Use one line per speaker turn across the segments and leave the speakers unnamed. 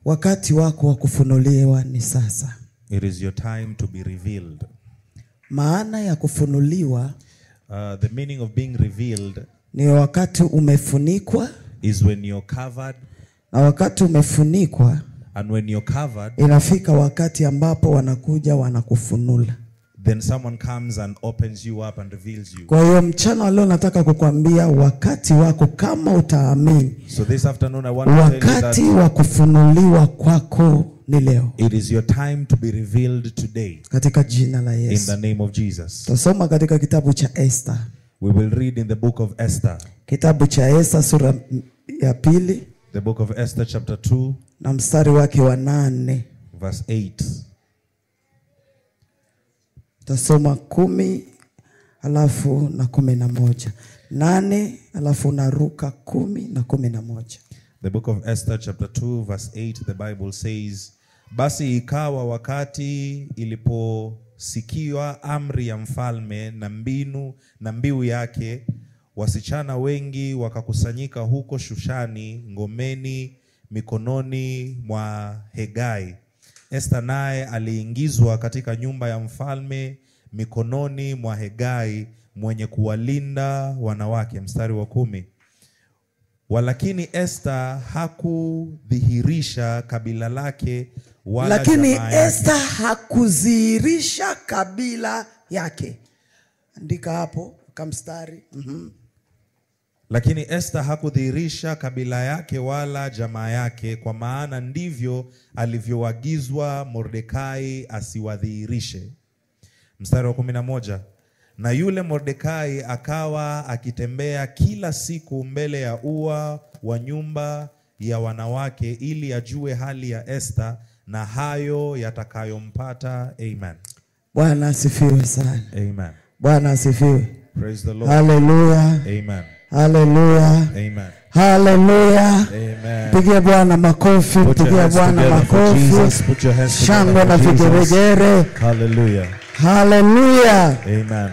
Wakati wako wa kufunuliwa ni sasa.
It is your time to be revealed.
Maana ya kufunuliwa,
the meaning of being revealed
ni wakati umefunikwa,
is when you're covered.
Na wakati umefunikwa,
and when you're covered,
inafika wakati ambapo wanakuja wanakufunula.
Then someone comes and opens you up and reveals you.
Kwa hiyo mchana leo nataka kukuambia wakati wako kama utaamini.
So this afternoon I want to tell you that
wakati wa kufunuliwa kwako ni leo.
It is your time to be revealed today.
Katika jina la Yesu.
In the name of Jesus.
Tusoma katika kitabu cha Esther.
We will read in the book of Esther.
Kitabu cha Esther sura ya 2.
The book of Esther chapter 2.
Na mstari wake wa 8.
Verse 8.
Tasoma 10 alafu na 11. 8 alafu naruka 10 na 11.
The book of Esther chapter 2 verse 8, the Bible says, basi ikawa wakati iliposikiwa amri ya mfalme na mbiu yake, wasichana wengi wakakusanyika huko Shushani ngomeni mikononi mwa Hegai. Esther naye aliingizwa katika nyumba ya mfalme mikononi mwa Hegai mwenye kuwalinda wanawake. Mstari wa 10. Walakini Esther hakudhihirisha kabila lake wala
lakini
jamaa yake.
Esther hakudhihirisha kabila yake. Andika hapo kamstari.
Lakini Esther hakudhihirisha kabila yake wala jamaa yake, kwa maana ndivyo alivyoagizwa Mordekai asiwadhihirishe. Mstari wa 11. Na yule Mordekai akawa akitembea kila siku mbele ya ua wa nyumba ya wanawake ili ajue hali ya Esther na hayo yatakayompata. Amen.
Bwana asifiwe sana.
Amen.
Bwana asifiwe.
Praise the Lord.
Hallelujah.
Amen.
Hallelujah.
Amen.
Hallelujah.
Amen.
Pigia Bwana makofi, pigia Bwana makofi.
Put your hands
Shangwe na vigeregere.
Hallelujah.
Hallelujah.
Amen.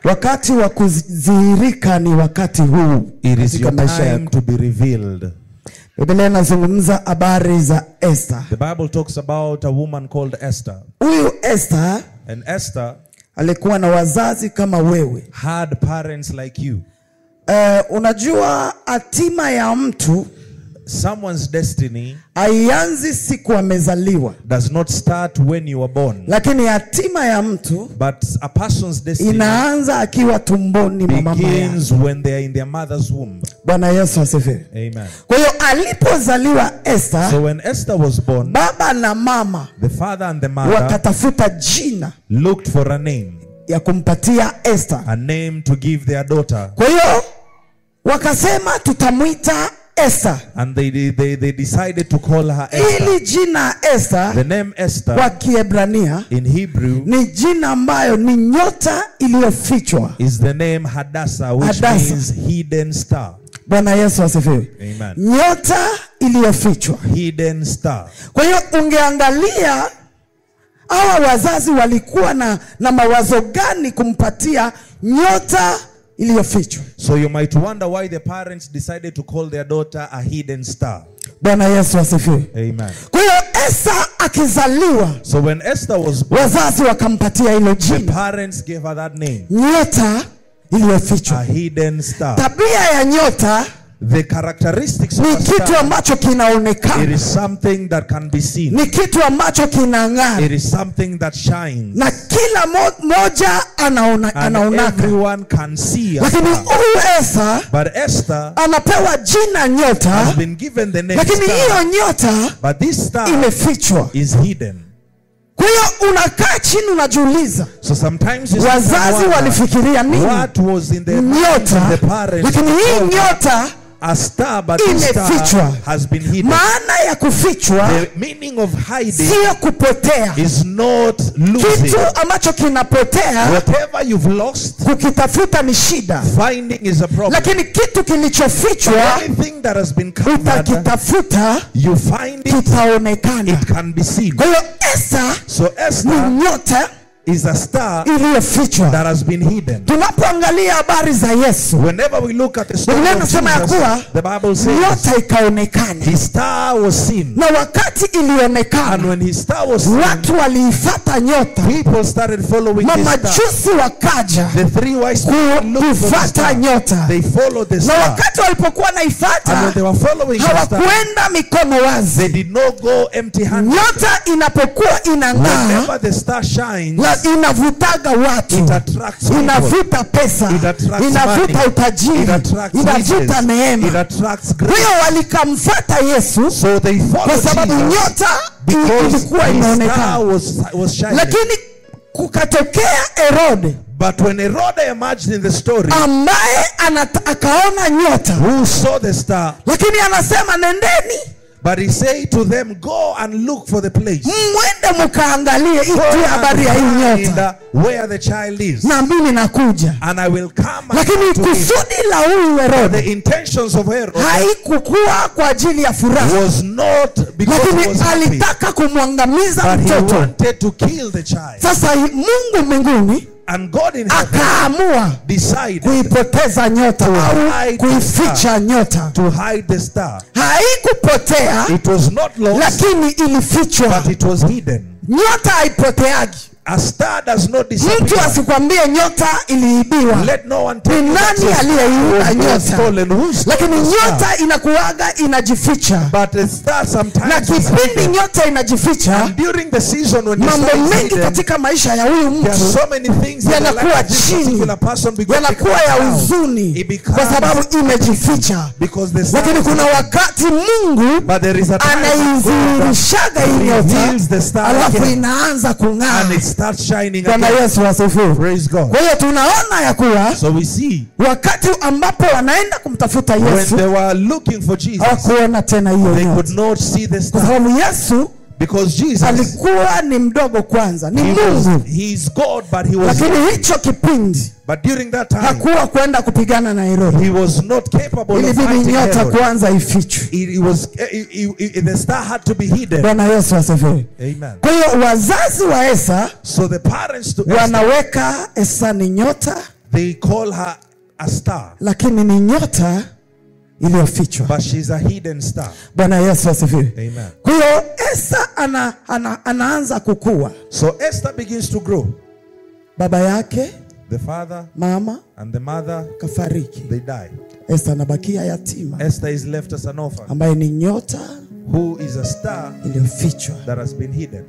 Wakati wa kudhihirika ni wakati huu.
It is your time to be revealed.
Biblia inazungumza habari za Esther.
The Bible talks about a woman called Esther.
Huyu Esther,
and Esther
alikuwa na wazazi kama wewe.
Had parents like you.
Unajua hatima ya mtu,
someone's destiny,
haianzi siku amezaliwa.
Does not start when you were born.
Lakini hatima ya mtu,
but a person's destiny,
inaanza akiwa tumboni mwa mama yake.
Begins when they are in their mother's womb.
Bwana Yesu asifiwe.
Amen.
Kwa hiyo alipozaliwa Esther,
so when Esther was born,
baba na mama,
the father and the mother,
wakatafuta jina,
looked for a name,
ya kumpatia Esther,
a name to give their daughter.
Kwa hiyo wakasema tutamuita Esther.
And they decided to call her Esther.
Ili jina Esther,
the name Esther,
kwa Kiebrania,
in Hebrew,
ni jina ambayo ni nyota iliyofichwa.
Is the name Hadassah, which means hidden star.
Bwana Yesu asifiwe.
Amen.
Nyota iliyofichwa.
Hidden star.
Kwa hiyo ungeangalia hawa wazazi walikuwa na mawazo gani kumpatia nyota iliyofichwa.
So you might wonder why the parents decided to call their daughter a hidden star.
Bwana Yesu asifiwe.
Amen.
Kwa hiyo Esther akizaliwa,
so when Esther was born,
wazazi wakampatia hilo jina.
The parents gave her that name.
Nyota iliyofichwa.
A hidden star.
Tabia ya nyota,
the characteristics of
ni
a star,
kitu ambacho kinaonekana.
It is something that can be seen.
Ni kitu ambacho kinang'aa.
It is something that shines.
Na kila moja anaona.
Everyone can see.
Lakini huyu Esther,
but Esther,
anapewa jina nyota,
has been given the name
lakini hiyo nyota,
but this star,
imefichwa,
is hidden.
Kwa hiyo unakaa chini unajiuliza,
so sometimes
wazazi walifikiria nini?
What was in the
nyota,
the parents,
lakini hii nyota
a star, but this star has been hidden.
Maana ya kufichwa,
the meaning of hiding,
sio kupotea,
is not losing.
Kitu ambacho kinapotea,
whatever you've lost,
kukitafuta ni shida.
Finding is a problem.
Lakini kitu kilichofichwa,
anything that has been covered,
utakitafuta,
you find it,
kitaonekana.
It can be seen.
Kwa hiyo Esther,
so Esther,
ni nyota
is a star
iliyofichwa.
that has been hidden.
Tunapoangalia habari za Yesu,
Whenever we look at the story
Biblia
of
inasema ya kuwa
Jesus, the Bible says
nyota ikaonekana.
his star was seen.
Na wakati
And
ilionekana,
when his star was seen,
watu waliifuata nyota.
people started following his star.
Mamajusi wakaja
The three wise men looked for the
kuifuata
star.
nyota.
They followed the
Na
star.
wakati walipokuwa
And when
naifuata,
they were following the star,
hawakuenda mikono
they
wazi.
did not go empty-handed.
Nyota inapokuwa inang'aa,
Whenever the star shines,
inavutaga watu,
it attracts people.
inavuta pesa,
It attracts
inavuta
money.
utajiri,
It attracts
inavuta
riches. It
neema.
attracts
Kwa
grace.
hiyo walikamfuata Yesu
So they
kwa
followed
sababu
Jesus
nyota
because
ilikuwa
his star
inaonekana.
was shining.
Lakini kukatokea Herode
But when Herod emerged in the story,
ambaye akaona nyota,
who saw the star,
lakini anasema nendeni,
but he said to them, go and look for the place.
mwende mkaangalie
Go
ijue habari ya hii
and
nyota,
find where the child is,
na mimi nakuja.
and I will come and
Lakini
talk to him.
kusudi la huyu Herode
The intentions of Herod
haikukuwa kwa ajili ya furaha,
was not because he was
lakini
happy,
alitaka kumwangamiza
but he
mtoto.
wanted to kill the child.
Sasa Mungu mbinguni
And God in heaven
akaamua
decided
kuipoteza nyota au kuificha nyota.
to hide the star.
Haikupotea,
It was not lost,
lakini ilifichwa.
but it was hidden.
Nyota haipoteagi.
A star does not
Mtu
disappear.
asikwambie nyota iliibiwa.
Let no one tell
Ni
you that
nani aliyeiba
was
nyota?
stolen. Who stole
Lakini
the star?
nyota inakuwaga inajificha.
But the star
Na
sometimes is
kipindi
hidden.
nyota inajificha,
And during the season when the
mambo
star is
mengi
hidden,
katika maisha ya huyu
there are
mtu
so many things in the
yanakuwa
life of this
chini,
particular person
yanakuwa ya huzuni
It becomes
kwa sababu imejificha.
because the star
Lakini
is
kuna
hidden.
wakati Mungu
But there is a time when God
anaizihirishaga hii nyota,
reveals the star
alafu
again,
inaanza kung'aa.
and it starts shining
Bwana
again.
Yesu asifiwe.
Praise God.
Kwa hiyo tunaona ya kuwa
So we see
wakati ambapo wanaenda kumtafuta
when
Yesu,
they were looking for Jesus,
hawakuona tena hiyo
they could
nyota,
not see the
kwa
star
sababu Yesu
because Jesus,
alikuwa ni mdogo kwanza, ni Mungu,
he is God, but he was
lakini hicho kipindi
but during that time
hakuwa kwenda kupigana na Herode.
he was not capable of
Ilibidi
fighting
nyota
Herod.
kwanza ifichwe.
The star had to be hidden.
Bwana Yesu asifiwe.
Amen.
Kwa hiyo wazazi wa Esa
So the parents to Esther,
wanaweka Esa ni nyota,
they call her a star,
lakini ni nyota iliyofichwa.
but she's a hidden star.
Bwana Yesu asifiwe.
Amen.
Kwa hiyo Esa anaanza kukua.
So Esther begins to grow.
Baba yake,
The father
mama
and the mother,
kafariki.
they die.
Esa anabakia yatima,
Esther is left as an orphan,
ambaye ni nyota
who is a star
iliyofichwa.
that has been hidden.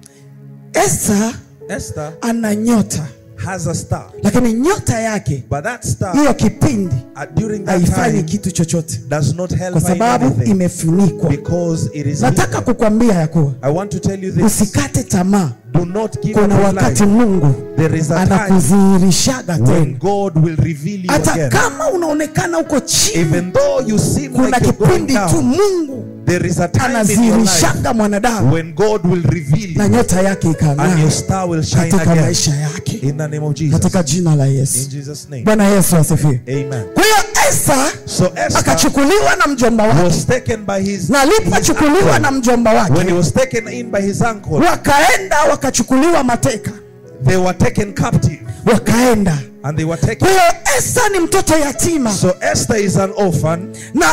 Esa
Esther
ana nyota,
has a star,
lakini nyota yake
but that star
hiyo kipindi
during that
haifanyi
time
kitu chochote,
does not help
kwa
her in
sababu
anything
imefunikwa.
because it is
Nataka
hidden.
kukwambia ya kuwa
I want to tell you this.
usikate tamaa.
Do not give up
Kuna
on
wakati
life.
Mungu
There is a time
anakudhihirishaga
when
tena,
God will reveal you
hata
again.
kama unaonekana uko chini.
Even though you seem
Kuna
like you're going
kipindi tu
down,
Mungu
there is a time in your life
anadhihirishaga mwanadamu
when God will reveal
na
you
nyota yake
and
ikang'aa
your star will shine
katika
again.
maisha yake,
In the name of Jesus.
katika jina la
In
Yesu.
Jesus' name.
Bwana Yesu asifiwe.
Amen.
Kwa hiyo Esa
So Esther
akachukuliwa na mjomba wake,
was taken by his
na alipochukuliwa na mjomba
when he
wake,
was taken in by his uncle,
wakaenda wakachukuliwa mateka,
they were taken captive
wakaenda.
and they were
Kwa
taken.
hiyo Esa ni mtoto yatima,
So Esther is an orphan,
na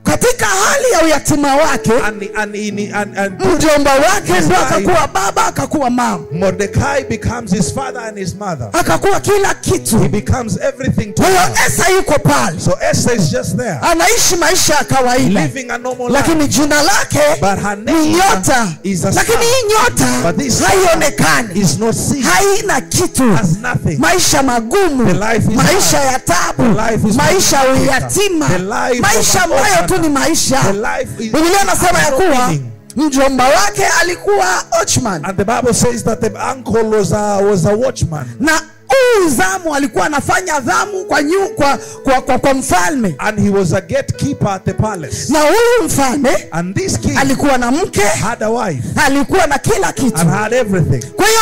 katika hali ya uyatima wake
and
mjomba wake ndo akakuwa baba, akakuwa mama,
Mordecai becomes his father and his mother.
akakuwa kila kitu.
He becomes everything to
Kwa hiyo
her.
Esa yuko pale,
So Esther is just there,
anaishi maisha ya kawaida,
living a normal life.
lakini jina lake
But her
ni
name
nyota,
is a
lakini
star.
hii nyota
But this star
haionekani,
is not seen,
haina kitu,
has nothing.
maisha magumu,
The life is
maisha
hard.
ya tabu,
The life is
maisha ya
complicated.
uyatima,
The life
maisha
of an
ambayo tu
orphan.
ni maisha.
The life is
Biblia inasema ya
no
kuwa
meaning.
mjomba wake alikuwa watchman,
And the Bible says that the uncle was a watchman.
na huyu zamu alikuwa anafanya dhamu kwa mfalme,
And he was a gatekeeper at the palace.
na huyu mfalme
And this king
alikuwa na mke,
had a wife
alikuwa na kila kitu.
and had everything.
Kwa hiyo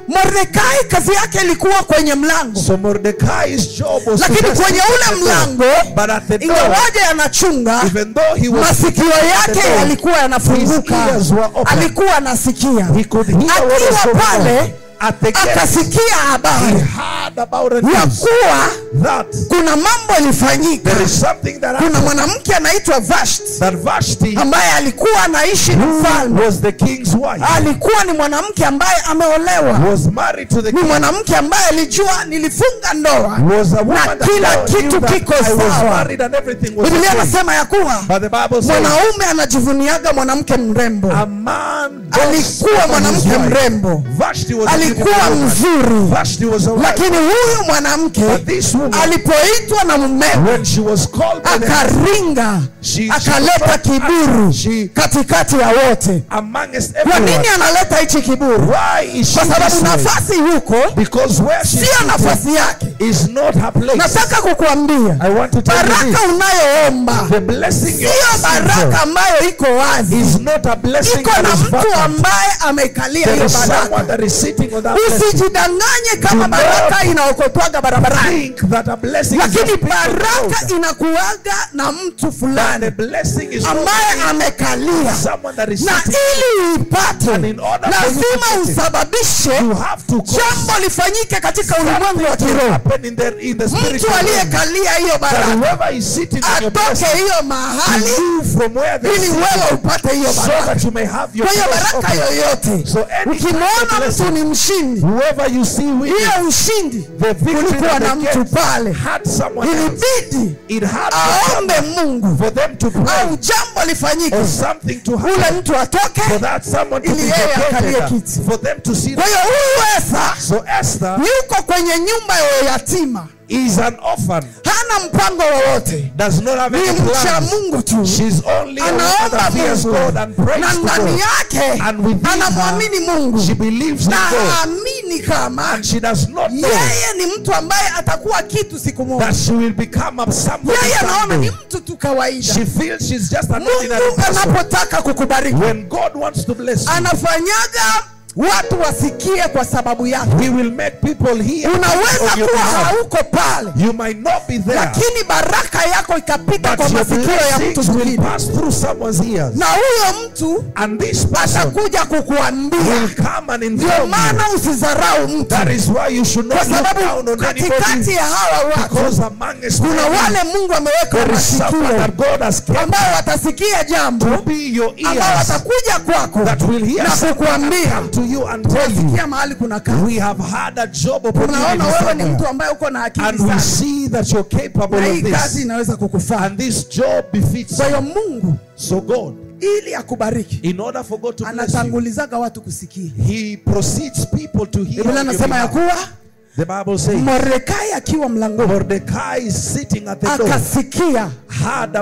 Mordekai kazi yake ilikuwa kwenye mlango,
So Mordecai's job was to
lakini
just
kwenye
sit
ule
at the door.
mlango,
But at the door,
ingawaje anachunga,
even though he was
masikio
sitting at the
yake
door,
yalikuwa yanafunguka,
his ears were open.
alikuwa anasikia.
He could hear what was
Akiwa
going
pale
on. at the gate,
akasikia habari
he heard about a
ya
news
kuwa
that
kuna mambo ilifanyika.
there is something that
Kuna
happened.
mwanamke anaitwa Vashti
That Vashti
ambaye alikuwa anaishi na mfalme.
was the king's wife,
Alikuwa ni mwanamke ambaye ameolewa.
was married to the
Ni
king,
mwanamke ambaye alijua nilifunga ndoa
was a woman
na
that
kila
knew
kitu
that
kiko
I was
sawa.
married and everything was
Biblia
okay.
inasema ya kuwa
But the Bible says
mwanaume anajivuniaga mwanamke mrembo.
a man
Alikuwa mwanamke mrembo,
Vashti was a
alikuwa
beautiful woman.
mzuri,
Vashti was a wife.
lakini huyu mwanamke
But this woman,
alipoitwa na mumewe
when she was called by the
akaringa,
she
akaleta kiburi
she
katikati ya wote.
amongst
Kwa
everyone.
nini analeta hichi kiburi?
Why is she
Kwa sababu
this way?
nafasi huko
Because where she
sio nafasi yake.
is not her place.
Nataka kukuambia
I want to tell you
baraka
this.
unayoomba
The blessing you
sio
are
baraka ambayo iko wazi.
is not a blessing
Iko
that
na
is
mtu
vacant.
ambaye amekalia
There
hiyo
is someone
baraka.
that is sitting on that blessing.
Usijidanganye kama
Do not
baraka inaokotwaga barabarani,
Think that a blessing is
lakini
just
baraka
people
inakuwaga na mtu
know. The
fulani
blessing is
ambaye
not
amekalia,
someone that is
na
sitting.
ili uipate
And in order for you to
lazima
get it,
usababishe
you have to
jambo lifanyike katika ulimwengu wa
something to
kiroho.
happen in the spiritual
Mtu
realm.
aliyekalia hiyo
That
baraka
whoever is sitting in your
atoke
blessing,
hiyo mahali
move from where they
ili
sit,
wewe upate hiyo
so
baraka.
that you may have your
Kwa hiyo
place
baraka
open.
yoyote,
So any
ukimwona
blessing,
mtu ni mshindi,
whoever you see winning,
hiyo ushindi
the victory
kulikuwa na
that they
mtu
get
pale,
had someone else.
ilibidi
It had
aombe Mungu
for them to pray
au jambo lifanyike,
or something to
ule
happen
mtu atoke.
for that someone to
ili
be
yeye akalie
located,
kiti.
for them to see
Kwa
that.
hiyo huyu Esa
So Esther
yuko kwenye nyumba ya yatima,
is an orphan,
hana mpango wowote,
does not have
ni
any
mcha
plans.
Mungu tu,
She's only a woman
anaomba
that fears
Mungu
God and prays
na
to
ndani
God.
yake
And within
anamwamini Mungu
She believes in
na
God.
haamini kama
And she does not know
yeye ni mtu ambaye atakuwa kitu siku moja.
that she will become a somebody
Yeye anaona ni
someday.
mtu tu kawaida.
She feels she's just an ordinary
Mungu
person.
anapotaka kukubariki,
When God wants to bless you,
anafanyaga watu wasikie kwa sababu yako.
He will make people hear
Unaweza
on your
kuwa
behalf.
hauko pale,
You might not be there,
lakini baraka yako ikapita kwa
but your
masikio ya mtu
blessings will
mwingine,
pass through someone's ears.
na huyo mtu
And this person
atakuja kukuambia.
will come and
Ndio
inform you.
maana usidharau mtu,
That is why you should
kwa
not look
sababu
down on
katikati
anybody,
ya hawa watu
because amongst
kuna
them
wale Mungu ameweka
there is someone
masikio
that God has kept
ambao watasikia jambo,
to be your
ambao
ears,
watakuja kwako
that will hear
na
something
kukuambia
come to you and tell you,
kia mahali kuna kazi.
we have had a job opportunity
Unaona wewe ni
somewhere,
mtu ambaye uko na akili
and we
sana,
see that you're capable
na
of
hii kazi
this,
inaweza kukufaa.
and this job befits
Kwa
you.
hiyo Mungu
So God,
ili akubariki
in order for God to bless you,
anatangulizaga watu kusikia.
He proceeds people to hear.
Biblia
on your
inasema ya
behalf.
kuwa
The Bible says
Mordekai akiwa mlangoni
Mordecai is sitting at the door,
akasikia
heard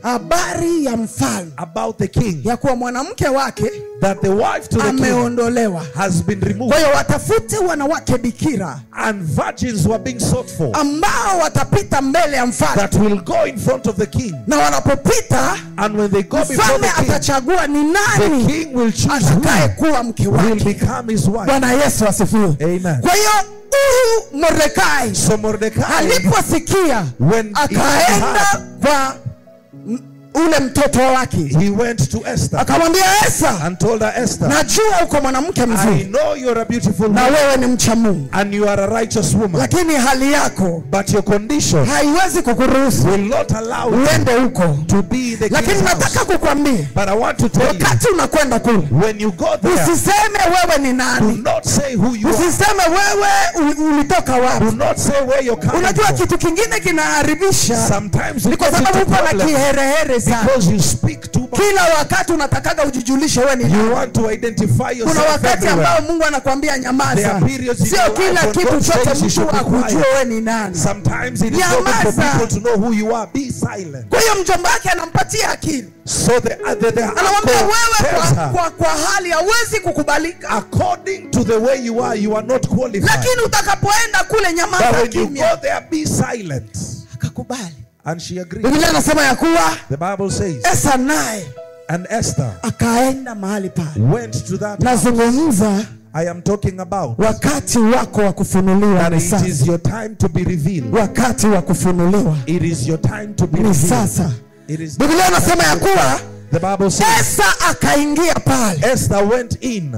habari ya mfalme
about the king,
ya kuwa mwanamke wake
that the wife to the king
ameondolewa.
has been
Kwa
removed,
hiyo watafute wanawake bikira
and virgins were being sought for,
ambao watapita mbele ya mfalme,
that will go in front of the king,
na wanapopita
and when they go before
mfalme
the king,
atachagua ni
the
nani
king will choose
atakaye
who
kuwa mke
will
wake.
become his wife.
Bwana Yesu asifiwe.
Amen.
Kwa hiyo huyu Mordekai
So Mordecai,
aliposikia
when he
akaenda
heard,
kwa ule mtoto wake
he went to Esther
akamwambia Esa,
and told her, Esther,
najua uko mwanamke
I
mzuri
know you're a beautiful
na
woman
wewe ni mcha Mungu,
and you are a righteous woman,
lakini hali yako
but your condition
haiwezi kukuruhusu
will not allow you
uende huko.
to be the
Lakini
king's house.
nataka kukwambia,
But I want to tell you,
wakati unakwenda kule,
when you go there,
usiseme wewe ni
do
nani,
not say who you are.
usiseme wewe ulitoka wapi.
Do not say where you're coming
Unajua
from.
kitu kingine kinaharibisha
Sometimes
ni
it
kwa
gets
sababu
into
uko na
problem
kiherehere sana.
because you speak too much.
Kila wakati unatakaga ujijulishe wewe ni nani.
You want to identify
Kuna
yourself
wakati
everywhere.
ambao Mungu anakuambia
There
nyamaza.
are periods in
Sio
your
kila
life when
kitu
God
chote
says you should
mtu
be
akujue
quiet.
wewe ni nani.
Sometimes it is not good for
Nyamaza.
people to know who you are. Be silent.
Kwa hiyo mjomba wake anampatia akili.
So the
Anamwambia
uncle
wewe
tells her,
kwa hali hauwezi kukubalika.
according to the way you are not qualified.
Lakini utakapoenda kule
But
nyamaza
when you
kimya.
go there, be silent.
Akakubali.
And she agreed.
Biblia inasema ya kuwa
The Bible says,
Esa naye
and Esther
akaenda mahali pale.
went to that house.
Nazungumza
I am talking about
wakati wako wa kufunuliwa
that
ni
it
sasa.
is your time to be revealed.
Wakati wa kufunuliwa
It is your time to be
ni
revealed.
sasa.
It is.
Biblia inasema ya kuwa
The Bible says
Esa akaingia pale
Esther went in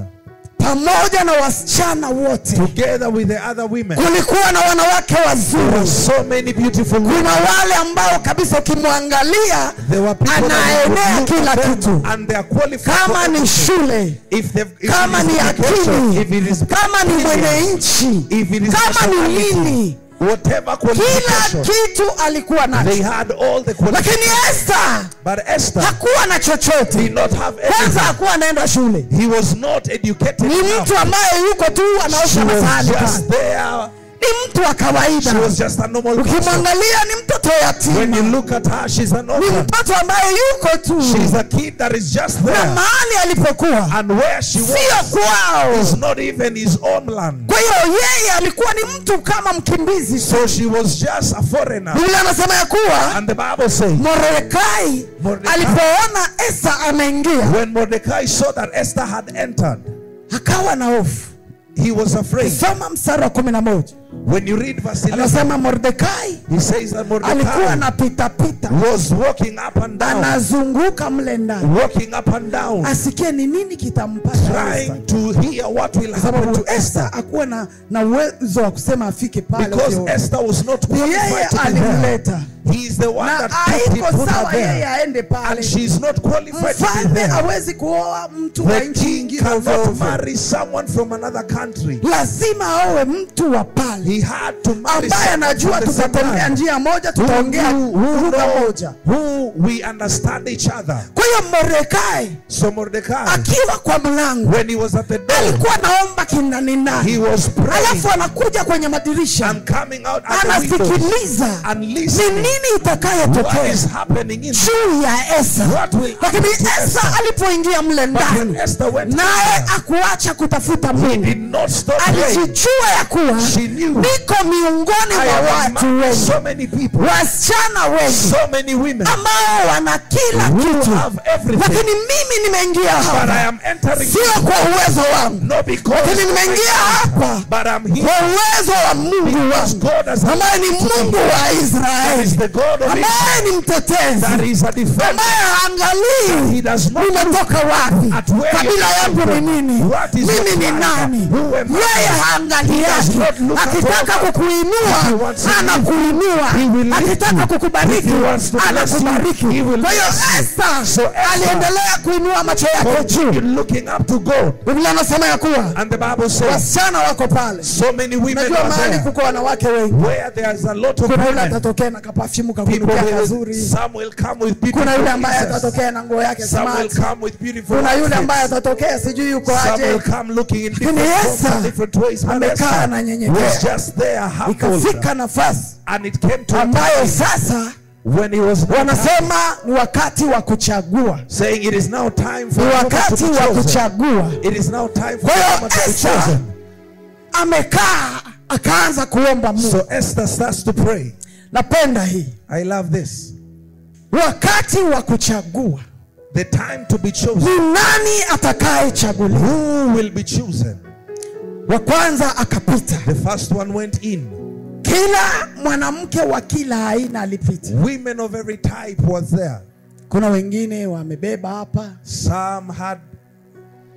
pamoja na wasichana wote.
together with the other women.
Kulikuwa na wanawake
There
wazuri.
were so many beautiful women.
Kuna wale ambao kabisa ukimwangalia
There were people
anaenea
that would
kila
look at them
kitu.
and they are qualified.
Kama ni shule, kama ni akili, kama ni mwenye nchi, kama ni nini,
whatever
kila
qualification,
kitu alikuwa
they
nacho.
had all the
Lakini
qualifications.
Esther
But Esther
hakuwa na
did
chochote.
not have
Kwanza
anything.
hakuwa anaenda shule.
He was not educated
Ni
enough.
mtu ambaye yuko tu
She
anaosha
was
masahani
just
pale.
there.
Ni mtu wa kawaida.
She was just a normal person.
Ukimwangalia ni mtoto
When you
yatima.
look at her, she's an
Ni
orphan.
mtoto ambaye yuko tu.
She's a kid that is just
Na
there.
mahali alipokuwa
And where she
sio
was
kwao.
is not even his own land.
Kwa hiyo yeye alikuwa ni mtu kama mkimbizi.
So she was just a foreigner.
Biblia anasema ya kuwa
And the Bible says,
Mordekai alipoona Esther ameingia,
when Mordecai saw that Esther had entered,
akawa na hofu.
he was afraid.
Soma mstari wa 11.
When you read verse 11,
Anasema Mordekai
he says that
alikuwa
Mordecai
anapita pita,
was walking up and down,
anazunguka mle ndani,
walking up and down,
asikie ni nini kitampata Esther.
trying to hear what will happen
Sababu
to Esther.
Esther hakuwa na uwezo wa kusema afike pale.
Because Esther was not
Ni yeye
qualified to be there.
alimleta.
He is the one
Na
that put
haiko
her
sawa yeye
there.
aende pale.
And she is not qualified to be
Mfalme
there.
hawezi kuoa mtu wa
The
nchi
king
nyingine ovyo
cannot
ovyo.
marry someone from another country.
Lazima awe mtu wa pale
He had to marry
ambaye
someone
anajua
from the same
tutatembea
land.
njia moja, tutaongea lugha moja.
Who we understand each other.
Kwa hiyo Mordekai
So Mordecai,
akiwa kwa mlango
when he was at the door,
alikuwa naomba kinani
he
nani,
was praying
alafu anakuja kwenye madirisha
and coming out at the window
anasikiliza
and
ni
listening
nini
what
itakayotokea
is happening in
juu ya Esther.
what will happen
Lakini
to
Esther
Esther.
alipoingia mle
But when
ndani,
Esther went
naye
there,
akuacha kutafuta
he
Mungu,
did not stop praying.
alijijua ya kuwa
She knew,
niko miongoni
I
mwa
am
watu
among
wengi,
so many people,
wasichana wengi
so many women
ambao wana kila
who
kitu,
have everything.
lakini mimi nimeingia
But I
hapa
am entering
sio kwa uwezo wangu,
not because
lakini nimeingia hapa
but I'm here
kwa uwezo wa Mungu
because
wangu
God has
ambaye ni Mungu wa
that is
Israeli,
the God of
ambaye
Israel,
ni mtetezi,
that is a defender.
ambaye haangalii
He does not
nimetoka wapi,
at where
kabila
you
yangu
come
ni
from.
nini,
What is
mimi
your
ni
tribe?
nani.
Who am I?
Yeye haangalii
does not look at
akitaka
all. If he
kukuinua
wants to
anakuinua,
he will lift
akitaka
you.
kukubariki
If he wants to bless you,
anakubariki.
he will
Kwa hiyo
bless you.
Esther
So Esther
aliendelea kuinua macho yake juu.
continued looking up to God.
Biblia inasema ya kuwa
And the Bible says
wasichana wako pale.
so many women
Najua
are
mahali
there
kuko wanawake wengi.
where there's a lot of
Kuna yule
women.
atatokea na kapafyumu
People
kakunukia
will,
kazuri.
some will come with beautiful
Kuna yule ambaye
pieces.
atatokea na nguo yake
Some will
smart.
come with beautiful
Kuna yule ambaye
outfits.
atatokea sijui yuko
Some will
aje.
come looking in
Lakini
different forms
Esther
and different ways. But
amekaa
Esther was
ananyenyekea.
just there humble.
Ikafika nafasi
And it came to a
ambayo
time
sasa
when he was
wanasema ni wakati wa kuchagua,
saying it is now time for
ni
the woman to
wakati
be
wa
chosen.
kuchagua.
It is now time for
Kwa
the
hiyo
woman to be
Esther
chosen.
amekaa akaanza kuomba Mungu.
So Esther starts to pray.
Napenda hii,
I love this.
wakati wa kuchagua.
The time to be chosen.
Ni nani atakayechaguliwa?
Who will be chosen?
Wa kwanza akapita.
The first one went in.
Kila mwanamke wa kila aina alipita.
Women of every type was there.
Kuna wengine wamebeba hapa,
Some had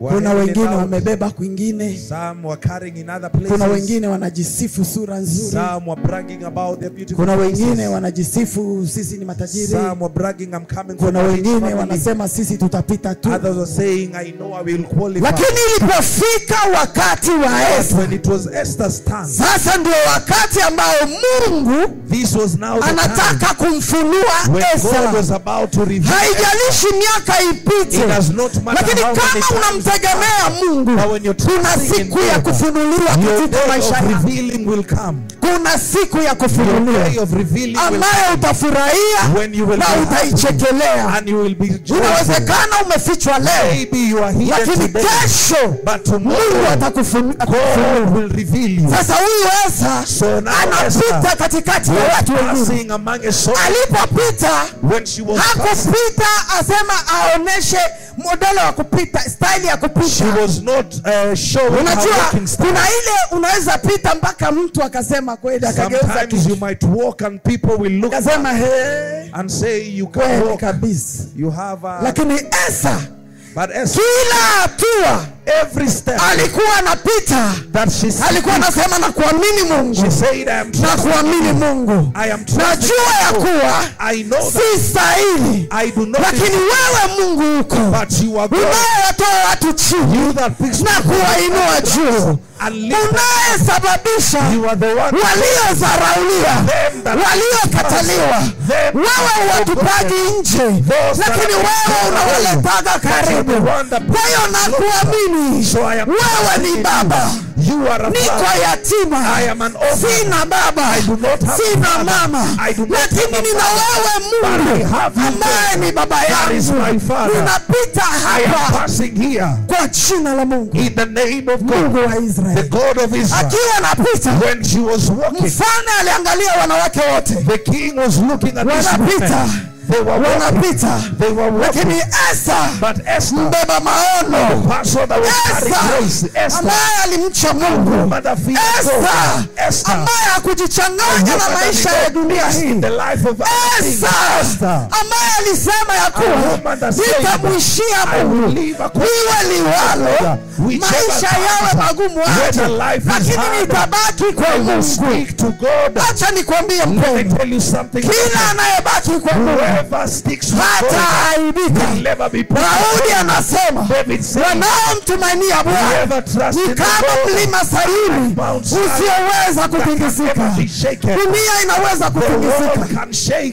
kuna
were
wengine
out.
wamebeba kwingine,
Some were carrying in other places.
kuna wengine wanajisifu sura nzuri,
Some were bragging about their beautiful
kuna wengine
faces.
wanajisifu sisi ni matajiri,
Some were bragging, I'm coming from
kuna
a rich
wengine
family.
wanasema sisi tutapita tu.
Others were saying, I know I will qualify.
Lakini ilipofika wakati wa
But
Esther,
when it was Esther's turn,
sasa ndio wakati ambao Mungu
this was now the time
anataka kumfunua
when God
Esther.
was about to reveal.
Haijalishi miaka
It
ipite,
does not matter
lakini
how many
kama
times
unamtegemea Mungu,
But when you're
kuna
trusting in
siku ya
God,
kufunuliwa
your
katika
day
maisha
of
yako.
revealing will come.
Kuna siku ya
Your
kufunuliwa
day of revealing will
ambayo
come.
utafurahia
When you will
na
be happy
utaichekelea.
and you will be joyful.
Inawezekana umefichwa leo,
Maybe you are here
lakini
today,
kesho
but
Mungu
tomorrow
atakufunua.
God will reveal you.
Sasa huyu Esther
So now
anapita
Esther
katikati ya
was
watu wengine.
passing among a soul.
Alipopita
When she was passing,
hakupita asema aoneshe modelo wa kupita, style ya
she
kupita.
was not showing her
Unajua
walking style.
kuna ile unaweza pita mpaka mtu akasema kweli, akageuza
Sometimes you
kichwa
might walk and people will look
akasema he,
and say you can
kweli
walk.
kabisa.
You have a...
Lakini Esther
But Esther,
kila hatua
every step
alikuwa anapita, alikuwa anasema na kuamini Mungu.
She said, I am
na kuamini Mungu. Najua ya kuwa si stahili, lakini wewe Mungu uko unayetoa watu chini na kuwainua juu, unayesababisha waliozarauliwa, waliokataliwa. Wewe watupagi nje, lakini wewe unawaletaga karibu. Kwa hiyo nakuamini, wewe ni Baba. Niko yatima, sina baba, sina mama, lakini nina wewe Mungu ambaye ni baba yangu. Ninapita hapa kwa jina la Mungu, Mungu wa Israeli. Akiwa anapita, mfalme aliangalia wanawake wote wanapita, lakini Esther mbeba maono, Esther ambaye alimcha Mungu, Esther ambaye hakujichanganya na maisha ya dunia hii, Esther ambaye alisema ya kuwa nitamwishia Mungu iwe liwalo, maisha yawe magumu aje, lakini nitabaki kwa Mungu. Acha nikwambie mpendwa, kila anayebaki kwa Mungu hata aibika. Daudi anasema wanaomtumainia Bwana ni kama mlima Sayuni usioweza kutingizika. Dunia inaweza kutingizika,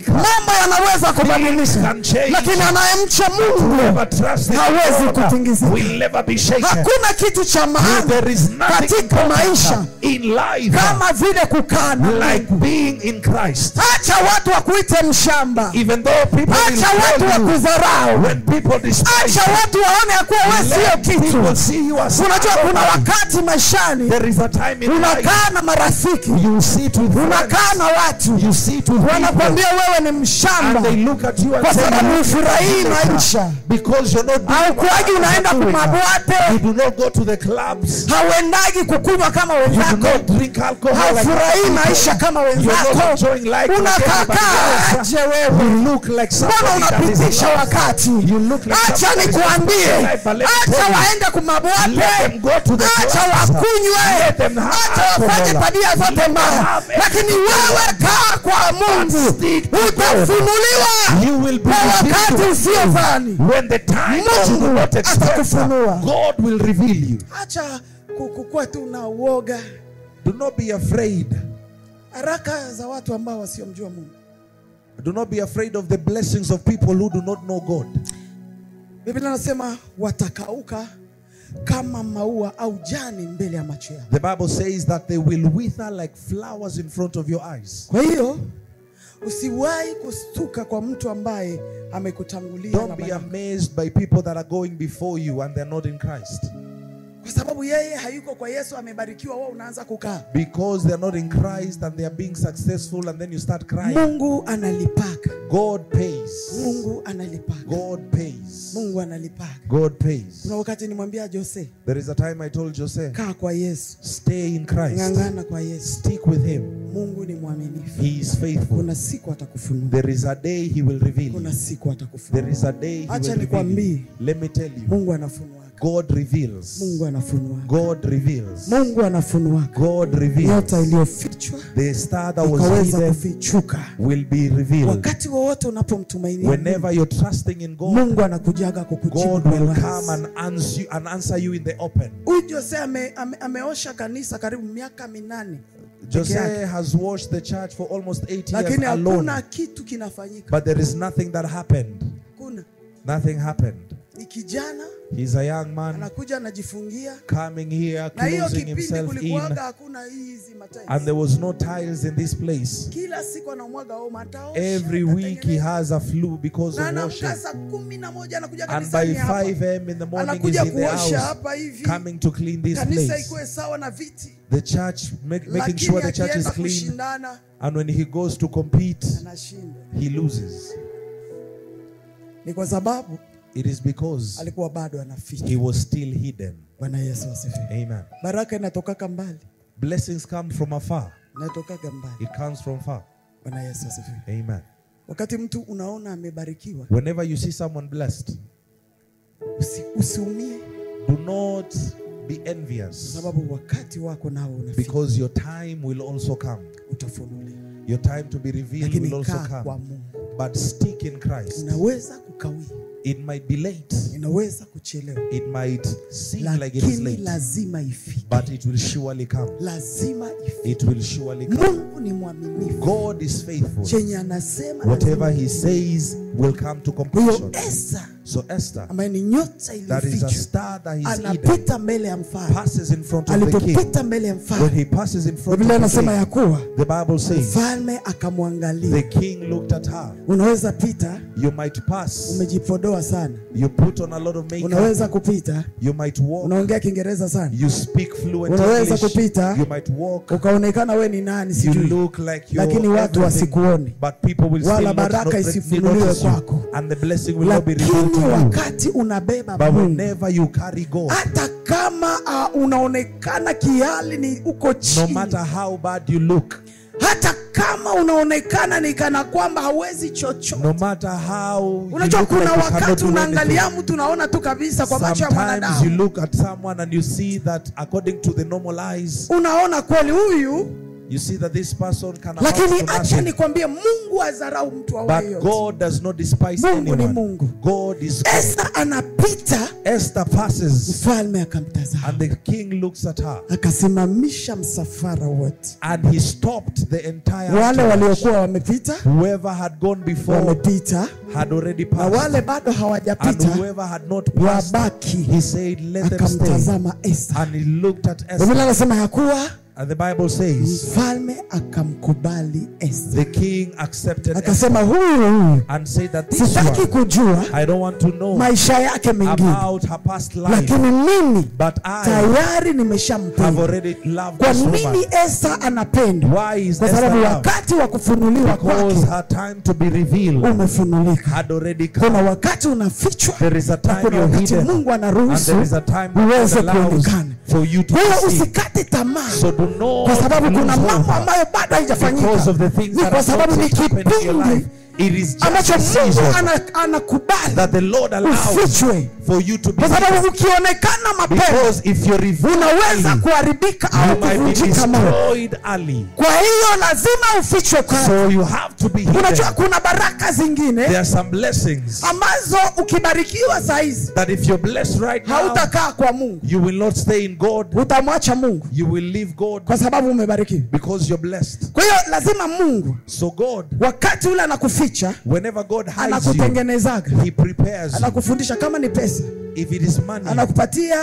mambo yanaweza kubadilika, lakini anayemcha Mungu hawezi kutingizika. Hakuna kitu cha maana katika maisha kama vile kukaa na Mungu. Acha watu wakuite mshamba, acha watu wakudharau, acha watu waone ya kuwa wewe sio kitu. Unajua kuna wakati maishani unakaa na marafiki, unakaa na watu wanakuambia wewe ni mshamba kwa sababu ufurahii maisha, haukuagi unaenda kumabwate, hauendagi kukunywa kama wenzako, haufurahii maisha kama wenzako, unakaa aje wewe? Mbona unapitisha wakati? Acha nikuambie, acha waende kumabwate, acha wakunywe, acha wafanye tabia zote mbaya, lakini wewe kaa kwa Mungu, utafunuliwa kwa wakati usiofani. Mungu atakufunua.
God will reveal you.
Acha kukua tu na uoga.
Do not be afraid.
Haraka za watu ambao wasiomjua Mungu.
Do not be afraid of the blessings of people who do not know God.
Biblia inasema watakauka kama maua au jani mbele ya macho yako.
The Bible says that they will wither like flowers in front of your eyes.
Kwa hiyo usiwahi kustuka kwa mtu ambaye amekutangulia.
Don't be amazed by people that are going before you and they're not in Christ.
Kwa sababu yeye hayuko kwa Yesu, amebarikiwa, wewe unaanza kukaa.
Because they're not in Christ and they are being successful and then you start crying.
Mungu analipaka.
God pays.
Mungu analipaka.
God pays.
Mungu analipaka.
God pays.
Kuna wakati nimwambia Jose,
there is a time I told Jose,
kaa kwa Yesu.
Stay in Christ.
Ngangana kwa Yesu.
Stick with him.
Mungu ni mwaminifu.
He is faithful.
Kuna siku atakufunua.
There is a day he will reveal.
Kuna siku atakufunua.
There is a day he
Acha
will reveal.
you.
Let me tell you.
Mungu anafunua.
God reveals.
Mungu anafunua.
God reveals.
Mungu anafunua.
God reveals.
Nyota iliyofichwa,
the star that was hidden
kufichuka,
will be revealed.
Wakati wowote unapomtumainia,
whenever you're trusting in God,
Mungu anakujaga kukujibu.
God will come and answer you in the open.
Jose ameosha kanisa karibu miaka 8.
Jose has washed the church for almost 8 years
lakini
alone.
Hakuna kitu kinafanyika.
But there is nothing that happened. Nothing happened.
Ni kijana,
he's a young man,
anakuja anajifungia,
coming here, closing himself in, and there was no tiles in this place.
Kila siku anamwaga
every week he has a flu because of washing. And by 5 a.m. in the morning he's in the house coming to clean this place. The church, making sure the church is clean. And when he goes to compete, he loses. It is because he was still hidden. Amen. Blessings come from afar. It comes from far. Amen. Whenever you see someone blessed, Do not be envious,
sababu wakati wako nao unafika,
because your time will also come.
utafunuliwa.
Your time to be revealed will also
Kwa
come.
Mungu.
But stick in Christ.
Unaweza kukawia,
It might be late.
inaweza kuchelewa,
It might seem like it is
lakini
late.
lazima ifike.
But it will surely come.
Lazima ifike.
It will surely come.
Mungu ni mwaminifu.
God is faithful.
Chenye anasema
Whatever
lazima.
He says will come to
Huyo
completion.
Esther
So Esther,
ambaye ni nyota
that is a
iliyofichwa,
star that is hidden,
anapita mbele ya mfalme.
passes in front of the king.
Alipopita mbele ya
When
mfalme,
he passes in front
Biblia
of
inasema
the
ya
king,
kuwa
the Bible says
mfalme akamwangalia.
the king looked at her.
Unaweza pita
You might pass.
umejipodoa sana,
You put on a lot of makeup.
unaweza kupita
You might walk.
unaongea Kiingereza sana,
You speak fluent
unaweza
English.
kupita
You might walk.
ukaonekana we ni nani
You
sijui,
look like you're
lakini watu
everything,
wasikuone,
but people will
wala
still
baraka
not
isifunuliwe
notice you,
kwako.
and the blessing will not be revealed to
Lakini
you.
wakati unabeba
But
Mungu,
whenever you carry God,
hata kama unaonekana kiali ni uko
no
chini,
matter how bad you look,
hata kama unaonekana ni kana kwamba hawezi chochote.
no matter how you
Unajua
look like
kuna
you cannot
wakati
do
unaangalia
anything.
mtu unaona tu kabisa kwa macho ya
Sometimes you
mwanadamu,
look at someone and you see that according to the normal eyes,
unaona kweli huyu,
you see that this person can amount
lakini
to
acha
nothing.
nikwambie, Mungu hazarau mtu awaye
But
yote.
God does not despise
Mungu ni
anyone.
Mungu.
God is God.
Esther anapita,
Esther passes
mfalme akamtazama,
and the king looks at her
akasimamisha msafara wote.
and he stopped the entire
Wale
church.
waliokuwa wamepita
Whoever had gone before
wamepita,
had already
na
passed,
wale bado
and
hawajapita
whoever had not passed,
wabaki.
he said, let them stay.
Akamtazama Esther.
And he looked at
Biblia
Esther,
inasema ya kuwa
and the Bible says
mfalme akamkubali Esther,
the king accepted Esther
akasema huyu
and said that this
sitaki
one,
kujua
I don't want to know
maisha yake mengine,
about her past life,
lakini mimi
but I
tayari
have
nimeshampenda.
already loved
Kwa
this
nini
woman.
Esther anapendwa?
Why is
Kwa
Esther
sababu
loved?
wakati wa kufunuliwa
Because
kwake
her time to be revealed
umefunulika.
had already
Kuna
come.
wakati unafichwa,
There is a
na
time
kuna
you're
wakati
hidden,
Mungu
and
anaruhusu
there is a time that
uweze
God allows
kuonekana.
for you to
Kwa hiyo
see.
usikate tamaa,
So do not
kwa sababu kuna
lose
mambo
hope
ambayo bado haijafanyika.
because of the things
Ni
that
kwa
have
sababu
not
ni
yet happened in your life.
kipindi
It is just
ambacho
a
Mungu
season
anakubali
that the Lord allows
ufichwe,
for you to be
kwa sababu
hidden.
ukionekana mapema
Because if you're revealed
unaweza
early,
kuharibika
you
au
might be
kuvunjika moyo.
destroyed early.
Kwa hiyo lazima ufichwe kwanza.
So you have to be hidden.
Unajua kuna baraka zingine
There are some blessings
ambazo ukibarikiwa saa hizi
that if you're blessed right now,
hautakaa kwa Mungu,
you will not stay in God.
utamwacha Mungu
You will leave God
kwa sababu umebarikiwa.
because you're blessed.
Kwa hiyo lazima Mungu
So God,
wakati ule anakuficha,
whenever God hides you,
anakutengenezaga,
He prepares you.
anakufundisha. Kama ni pesa,
If it is money,
anakupatia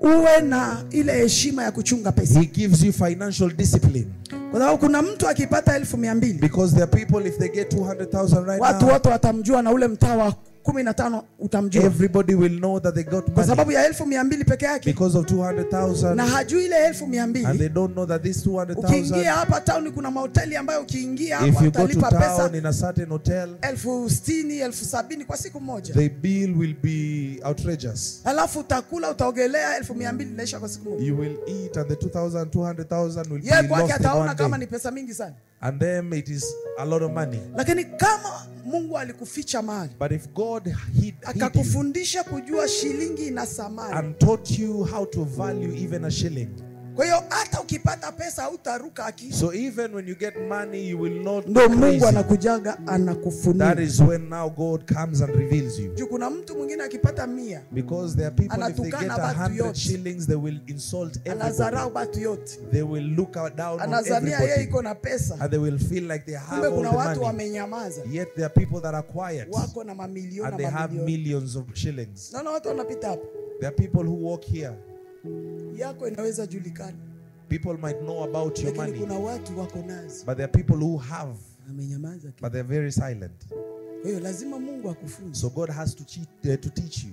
uwe na ile heshima ya kuchunga pesa,
He gives you financial discipline.
kwa sababu kuna mtu akipata 200,000
Because there are people, if they get 200,000 right
watu
now,
wote watamjua, na ule mtaa wa 15 utamjua
everybody will know that they got
kwa
money
sababu ya 200,000 peke yake,
because of 200,000,
na hajui ile
and
200,000.
they don't know that this
Ukiingia
200,000,
hapa town kuna mahoteli ambayo ukiingia
if
hapa
you go to
utalipa
town
pesa
in a certain hotel,
60,000, 70,000 kwa siku moja,
the bill will be outrageous.
alafu utakula, utaogelea, 200,000 inaisha kwa siku moja.
You will eat and the 2,000, 200,000 will
Yeye
be
kwake
lost in
ataona
one
kama
day.
ni pesa mingi sana,
And then it is a lot of money.
lakini kama Mungu alikuficha mahali
But if God hid you
akakufundisha kujua shilingi ina thamani,
and taught you how to value even a shilling,
kwa hiyo hata ukipata pesa hautaruka akili.
so even when you get money, you will not
Ndio
go
Mungu
crazy.
anakujaga anakufunia.
That is when now God comes and reveals you.
Juu kuna mtu mwingine akipata 100
Because there are people, if they
Anatukana
get
watu
100
yote.
shillings, they will insult everybody.
anadharau watu yote,
They will look down on
anazania yeye
everybody.
iko na pesa,
And they will feel like they have
kumbe
all
kuna
the
watu
money.
wamenyamaza,
Yet there are people that are quiet.
wako na mamilioni
And they
na
have
mamilioni.
millions of shillings.
Naona watu wanapita hapo,
There are people who walk here.
yako inaweza julikana,
People might know about your
lakini
money.
kuna watu wako nazo
But there are people who have,
amenyamaza.
but they're very silent.
Kwa hiyo lazima Mungu akufunze,
So God has to teach you.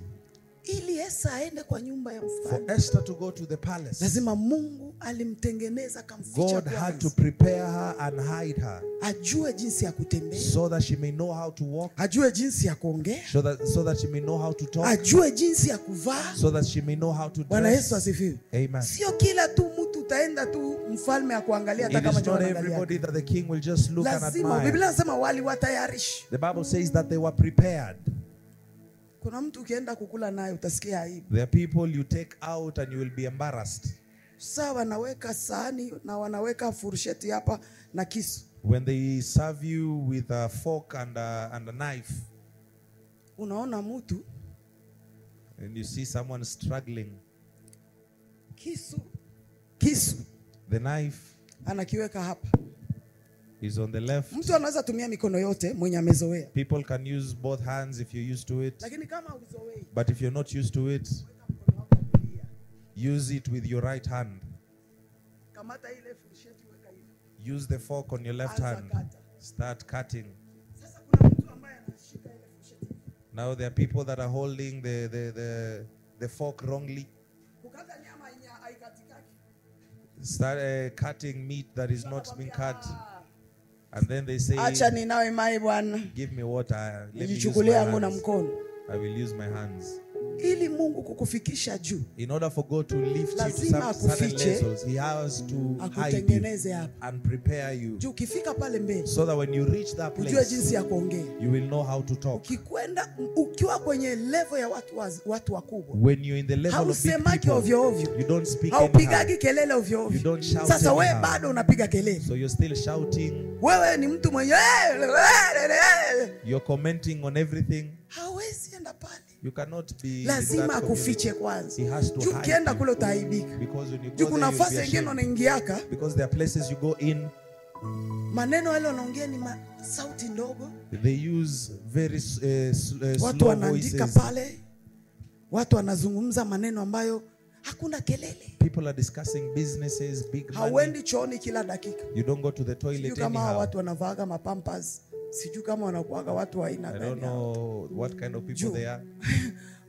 ili Esa aende kwa nyumba ya
For
mfalme.
Esther to go to the palace,
Lazima Mungu alimtengeneza, akamficha
God had to
kwanza,
prepare her and hide her
ajue jinsi ya kutembea,
so that she may know how to walk,
ajue jinsi ya kuongea,
so that she may know how to talk,
ajue jinsi ya kuvaa.
so that she may know how to
Bwana Yesu
dress.
asifiwe.
Amen.
Sio kila tu mtu utaenda tu mfalme akuangalia, hata
It
kama
is
ndio
not
anaangalia.
everybody that the king will just look and
Lazima
admire.
Biblia inasema waliwatayarishi.
The Bible says that they were prepared.
Kwa Kuna mtu ukienda kukula naye utasikia aibu.
There are people you take out and you will be embarrassed.
Sasa wanaweka sahani na wanaweka furusheti hapa na kisu.
When they serve you with a fork and a knife,
unaona mtu
and you see someone struggling,
kisu
the knife
anakiweka hapa,
is on the left.
Mtu anaweza tumia mikono yote mwenye amezoea.
People can use both hands if you're used to it.
Lakini kama uzoei,
But if you're not used to it, use it with your right hand.
Kamata ile furusheti weka hivi.
Use the fork on your left hand. Start cutting.
Sasa kuna mtu ambaye anashika ile furusheti.
Now there are people that are holding the fork wrongly.
Kukata nyama haikatikaki.
Start cutting meat that is not being cut. And then they say,
acha ninawe mai bwana,
give me water. Let me use my
nijichukulie yangu na
hands.
mkono.
I will use my hands.
Ili Mungu kukufikisha juu,
In order for God to lift you to
lazima
certain
akufiche,
levels, He has to hide you
akutengeneze hapa.
and prepare you,
Juu ukifika pale mbele,
so that when you reach that
ujue
place,
jinsi ya kuongea.
you will know how to talk.
Ukikwenda ukiwa kwenye level ya watu wakubwa,
When you're in the level of big
hausemaki
people,
ovyo ovyo,
you don't speak anyhow.
haupigagi kelele ovyo
You
ovyo.
don't shout
Sasa wewe
anyhow.
bado unapiga kelele.
So you're still shouting.
Wewe ni mtu mwenye
You're commenting on everything.
hawezi enda pale.
You cannot be in
Lazima
that
akufiche
community.
kwanza.
He has to
Juu
hide
ukienda
you.
kule utaibika.
Because when you
Juu
go
kuna
there, you'll
nafasi
be
nyingine
ashamed.
unaingiaka,
Because there are places you go in,
maneno yale wanaongea ni sauti ndogo.
they use very
Watu
slow
wanaandika
voices.
pale. Watu wanazungumza maneno ambayo hakuna kelele.
People are discussing businesses, big money.
Hauendi chooni kila dakika.
You don't go to the
Sijui
toilet
kama
anyhow.
watu wanavaaga mapampers. Sijui kama wanakuaga watu wa aina
I
gani.
don't know what kind of people
Juu.
they are.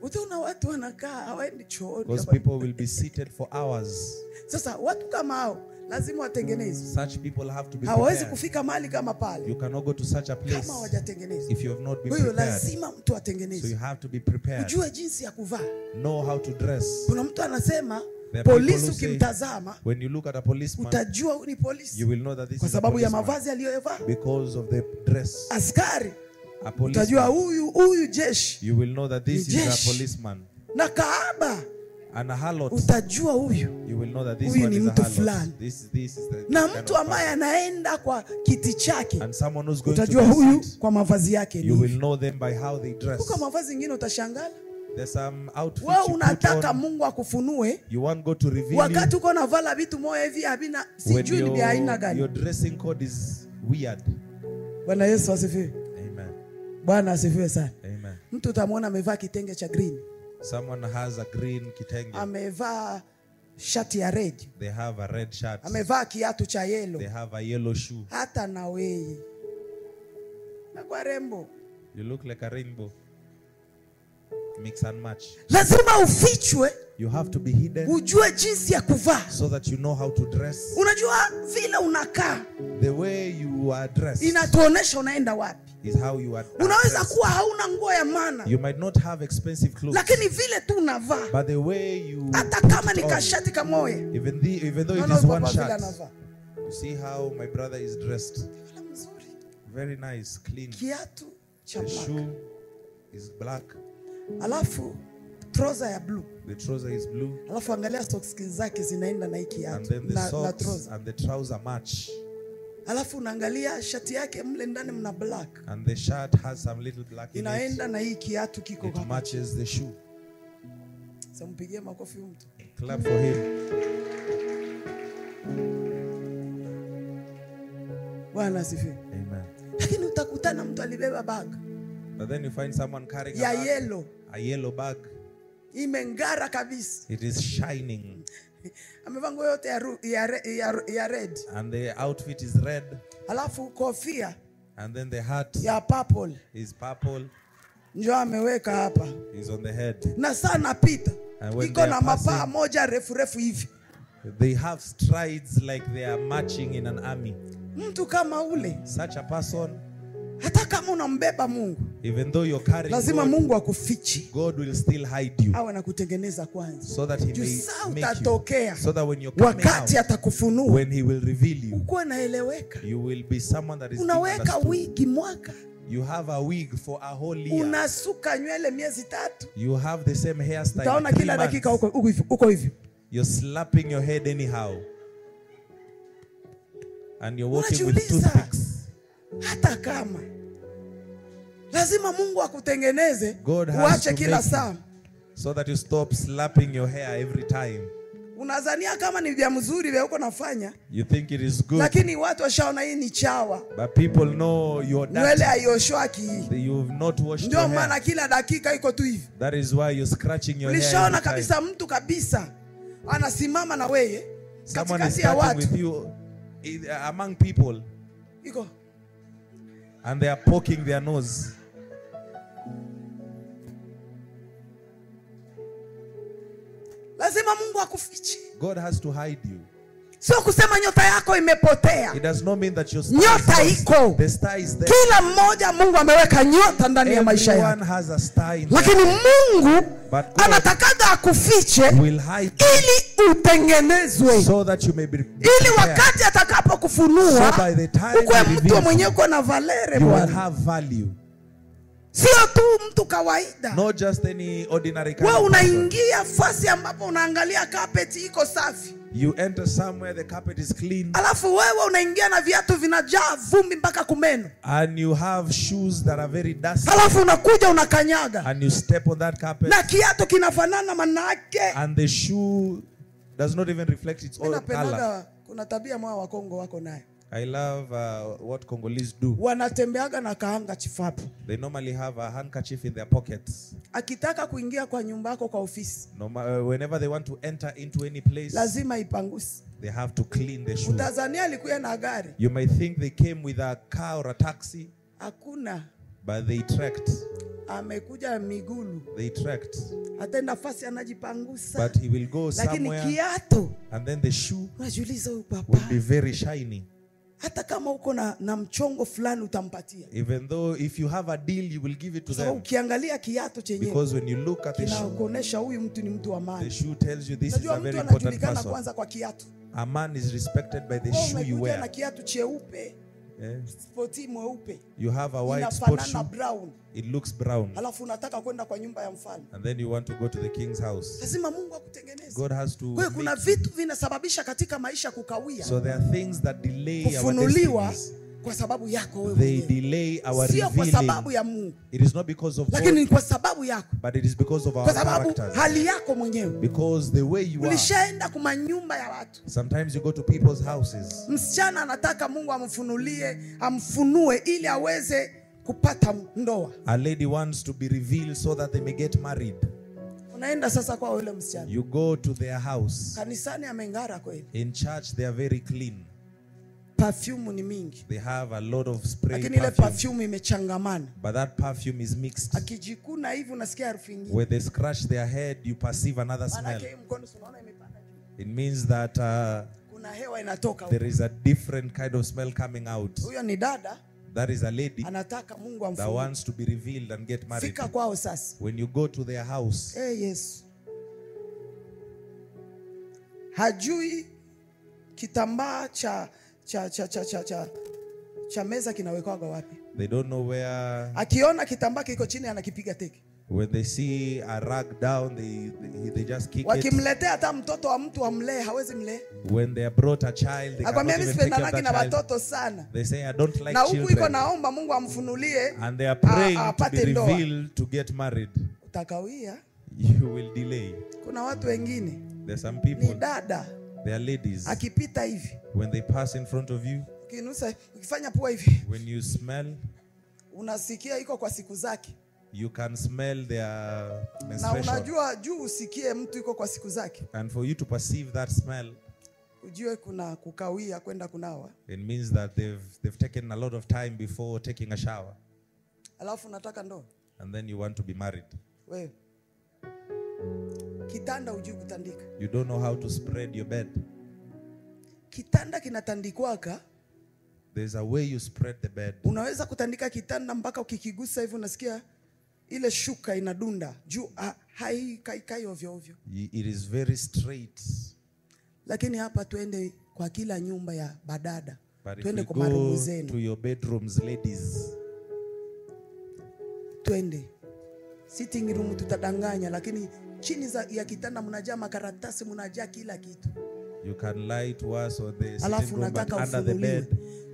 Utaona watu wanakaa hawaendi chooni.
Those people will be seated for hours.
Sasa watu kama hao lazima watengenezwe.
Such people have to be
Hawezi
prepared.
kufika mahali kama pale
You cannot go to such a place
kama hawajatengenezwa.
if you have not been
Kwa hiyo
prepared.
lazima mtu
So you
atengenezwe.
have to be prepared.
Ujue jinsi ya kuvaa.
Know how to dress.
Kuna mtu anasema
There are people
polisi
who say,
ukimtazama
when you look at a policeman,
utajua huyu ni polisi
you will know that this
kwa
is a
sababu ya
policeman
mavazi aliyovaa.
because of the dress.
Askari
A
utajua
policeman,
huyu jeshi.
you will know that this
Ni
is a
jeshi.
policeman.
Na kahaba
And a harlot,
utajua huyu.
you will know that this
Huyu
one
ni
is a
mtu
harlot.
fulani.
This is the
Na
kind
mtu
of
ambaye
person.
anaenda kwa kiti chake
And someone who's going to
utajua
the
huyu
seat,
kwa mavazi yake
you
ni.
will know them by how they dress.
Kwa mavazi mengine utashangala.
There's some outfits
Wewe
you put
unataka
on.
Mungu akufunue
You want God to reveal
wakati
you
uko navala vitu moja hivi havina
when
sijui ni vya aina
your
gani.
dressing code is weird.
Bwana Yesu asifiwe.
Amen.
Bwana asifiwe sana.
Amen.
Mtu utamwona amevaa kitenge cha green,
Someone has a green kitenge.
amevaa shati ya red,
They have a red shirt.
amevaa kiatu cha yellow,
They have a yellow shoe.
hata na wewe na kwa rembo.
You look like a rainbow. Mix and match.
Lazima ufichwe,
You have to be hidden
ujue jinsi ya kuvaa.
so that you know how to dress.
Unajua vile unakaa
The way you are dressed
inatuonesha unaenda wapi.
is how you are
Unaweza
dressed.
kuwa hauna nguo ya maana,
You might not have expensive clothes,
lakini vile tu unavaa,
but the way you
hata
put
kama
it
ni
on,
kashati kamoya.
even though it
Naona
is one
papa vile
shirt,
anavaa.
you see how my brother is dressed.
Vile mzuri.
Very nice, clean.
Kiatu cha
The
black.
shoe is black.
Alafu trouser ya blue.
The trouser is blue.
Alafu angalia socks zake zinaenda na hii
And
kiatu
then the
na
socks
trouser.
and the trouser match.
Alafu unaangalia shati yake mle ndani mna black.
And the shirt has some little black in it.
Inaenda na hii kiatu kiko
It
hapa.
matches the shoe.
Sasa mpigie makofi huyu mtu.
Clap for him.
Bwana asifiwe.
Amen.
Lakini utakutana mtu alibeba bag
But then you find someone carrying
ya
a bag,
yellow,
a yellow bag.
imengara kabisa.
It is shining.
Amevaa nguo yote ya red.
And the outfit is red.
Alafu kofia
And then the hat
ya purple
is purple.
ndio ameweka hapa.
Is on the head.
Na sana pita.
And when
Iko
they
na
are
mapaa
passing,
moja refu hivi.
they have strides like they are marching in an army.
Mtu kama ule,
Such a person,
hata kama unambeba Mungu,
even though you're carrying
lazima
God,
Mungu akufiche.
God will still hide you
Awe na kutengeneza kwanza.
so that he
Juu
may
saa
make you.
utatokea
So that when you're coming
wakati
out,
atakufunua
when he will reveal you,
ukuwe naeleweka.
you will be someone that is being
Unaweka
understood.
wigi mwaka,
You have a wig for a whole year.
Unasuka nywele miezi 3.
You have the same hairstyle.
Utaona kila dakika uko hivi.
You're slapping your head anyhow. And you're walking with toothpicks.
Hata kama lazima Mungu akutengeneze uache kila saa,
so that you stop slapping your hair every time.
Unazania kama ni vya mzuri vya uko nafanya.
You think it is good.
Lakini watu washaona hii ni chawa.
But people know you're dirty.
Nywele haioshwaki.
You've not washed
your hair.
Ndio
maana kila dakika iko tu hivi.
That is why you're scratching your hair.
Ulishaona kabisa mtu kabisa anasimama na wewe
katikati ya watu. With you among people.
Iko.
And they are poking their nose.
Lazima Mungu akufiche.
God has to hide you.
Sio kusema nyota yako imepotea.
It does not mean that your
nyota iko.
The star is there.
Kila mmoja Mungu ameweka nyota ndani ya maisha yako.
Everyone has a star in
lakini Mungu anataka akufiche ili utengenezwe.
So that you may be
ili wakati atakapokufunua ukwe mtu mwenyewe uko na valere
Bwana. You will have value.
Sio tu mtu kawaida.
Not just any ordinary kind.
Wewe unaingia fasi ambapo unaangalia carpet iko safi.
You enter somewhere the carpet is clean.
Alafu wewe unaingia na viatu vinajaa vumbi mpaka kumeno.
And you have shoes that are very dusty.
Alafu unakuja unakanyaga.
And you step on that carpet.
Na kiatu kinafanana manake.
And the shoe does not even reflect its own color.
Kuna tabia mwa wa Kongo wako nayo.
I love what Congolese do.
Wanatembeaga na handkerchief hapo.
They normally have a handkerchief in their pockets.
Akitaka kuingia kwa nyumba yako kwa ofisi.
Whenever they want to enter into any place.
Lazima ipangusi.
They have to clean the shoe.
Utazania alikuwa na gari.
You may think they came with a car or a taxi.
Hakuna.
But they trekked.
Amekuja migulu.
They trekked.
Hata nafasi anajipangusa.
But he will go somewhere.
Lakini kiatu.
And then the shoe
unajiuliza huyu papa
will be very shiny.
Hata kama uko na mchongo fulani utampatia.
Even though if you have a deal you will give it to them.
Ukiangalia kiatu chenyewe.
Because when you look at the shoe.
Kinaonyesha huyu mtu ni mtu wa maana.
The shoe tells you this is a very important person.
Kwanza kwa kiatu.
A man is respected by the shoe you wear.
Na kiatu cheupe. Sporti mweupe.
You have a white sport shoe.
Brown.
It looks brown.
Alafu unataka kwenda kwa nyumba ya mfalme.
And then you want to go to the king's house.
Lazima Mungu akutengeneze.
God has to.
Kwa kuna vitu vinasababisha katika maisha kukawia.
So there are things that delay our destinies.
Kwa sababu yako wewe.
They delay our revealing.
Sio kwa sababu ya Mungu.
It is not because of God.
Lakini kwa sababu yako.
But it is because of our characters.
Kwa sababu hali yako mwenyewe.
Because the way you are.
Ulishaenda kwa nyumba ya watu.
Sometimes you go to people's houses.
Msichana anataka Mungu amfunue ili aweze kupata ndoa.
A lady wants to be revealed so that they may get married.
Unaenda sasa kwa yule msichana.
You go to their house.
Kanisani ameng'ara kweli.
In church they are very clean.
Perfume ni mingi.
They have a lot of spray.
Lakini ile perfume imechangamana.
But that perfume is mixed.
Akijikuna hivi unasikia harufu nyingine.
When they scratch their head you perceive another smell. It means that
kuna hewa inatoka.
There is a different kind of smell coming out.
Huyo ni dada.
That is a lady
anataka Mungu amfunue.
That wants to be revealed and get married.
Fika kwao sasa.
When you go to their house.
Yes. Hajui kitambaa cha meza kinawekwaga wapi.
They don't know where.
Akiona kitambaa kiko chini anakipiga teke.
When they see a rag down, they just kick it.
Wakimletea hata mtoto wa mtu amlee hawezi mlee.
When they brought a child, they cannot even take care of the
watoto sana.
They say I don't like
na
children.
Huku iko naomba Mungu amfunulie.
And they are praying to be revealed to get married.
Utakawia.
You will delay.
Kuna watu wengine.
There's some people.
Ni dada.
They are ladies.
Akipita hivi.
When they pass in front of you.
Ukinusa, ukifanya pua hivi.
When you smell.
Unasikia iko kwa siku zake.
You can smell their menstruation.
Na unajua juu usikie mtu iko kwa siku zake.
And for you to perceive that smell.
Ujue kuna kukawia kwenda kunawa.
It means that they've taken a lot of time before taking a shower.
Alafu unataka ndoa.
And then you want to be married.
Wewe. Kitanda hujui kutandika.
You don't know how to spread your bed.
Kitanda kinatandikwaka.
There's a way you spread the bed.
Unaweza kutandika kitanda mpaka ukikigusa hivi unasikia ile shuka inadunda. Juu haikai ovyo ovyo.
It is very straight.
Lakini hapa tuende kwa kila nyumba ya badada.
Tuende kwa marumu zenu. To your bedrooms, ladies.
twende sitting room tutadanganya, lakini chini ya kitanda mnajaa makaratasi, mnajaa kila kitu.
You can lie to us or the
Alafu
sitting room, but under the bed,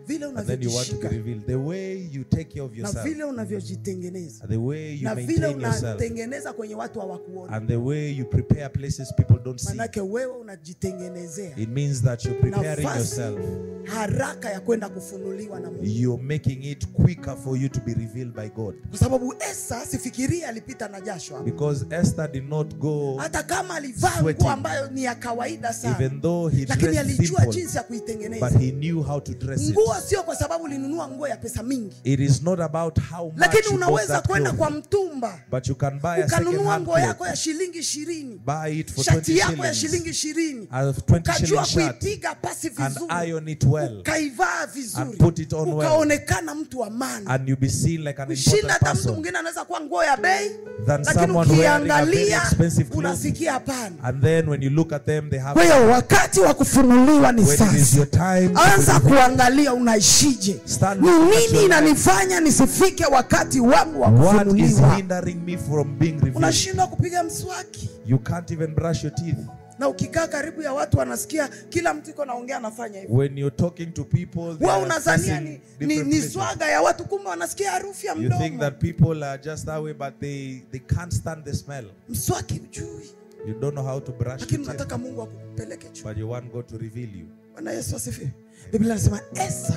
vile
and then you want to be
unavyojishika,
revealed. The way you take care of
na
yourself,
vile unavyojitengeneza,
the way you
na vile
maintain yourself,
unatengeneza kwenye watu hawakuona.
and the way you prepare places people don't see.
Manake wewe unajitengenezea.
It means that you're preparing
Nafasi
yourself.
haraka ya kwenda kufunuliwa na Mungu.
You're making it quicker for you to be revealed by God.
Kwa sababu Esa sifikiria alipita na jasho hapo.
Because Esther did not go
Hata kama alivaa
sweating,
nguo ambayo ni ya kawaida sana,
even though he
lakini
dressed
alijua
simple,
jinsi ya kuitengeneza.
but he knew how to dress it.
Nguo sio kwa sababu ulinunua nguo ya pesa mingi,
It is not about how much
lakini
you bought
unaweza
that
kwenda
cloth,
kwa mtumba
but you can buy a
ukanunua
second-hand
nguo yako
cloth,
ya shilingi 20,
buy it for 20
shati yako ya
shillings,
shilingi 20,
a 20
ukajua
shilling shirt,
kuipiga pasi
and
vizuri,
iron it well,
ukaivaa vizuri,
and put it on well,
ukaonekana mtu wa maana.
and you be seen like an
Kushinda
important
hata mtu
person
mwingine anaweza kuwa nguo ya bei,
than
lakini
someone wearing a very
ukiangalia
expensive clothes.
unasikia hapana.
And then when you look at them, they have.
Kwa hiyo wakati wa kufunuliwa ni
When it is
sasa.
your time to
Anza
be-
kuangalia unaishije.
Stand
Ni
at your
nini
life.
inanifanya nisifike wakati wangu wa
What is
kufunuliwa?
hindering me from being revealed?
Unashindwa kupiga mswaki.
You can't even brush your teeth.
Na ukikaa karibu ya watu wanasikia kila mtu iko naongea anafanya hivyo.
When you're talking to people, they
Wewe
are
unazania
expressing
ni
different places.
swaga ya watu, kumbe wanasikia harufu ya
You think
mdomo.
that people are just that way, but they can't stand the smell.
Mswaki ujui,
You don't know how to brush
lakini
your teeth,
unataka Mungu akupeleke chuo.
but you want God to reveal you.
Bwana Yesu asifiwe. Biblia inasema Esa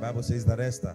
The Bible says that Esther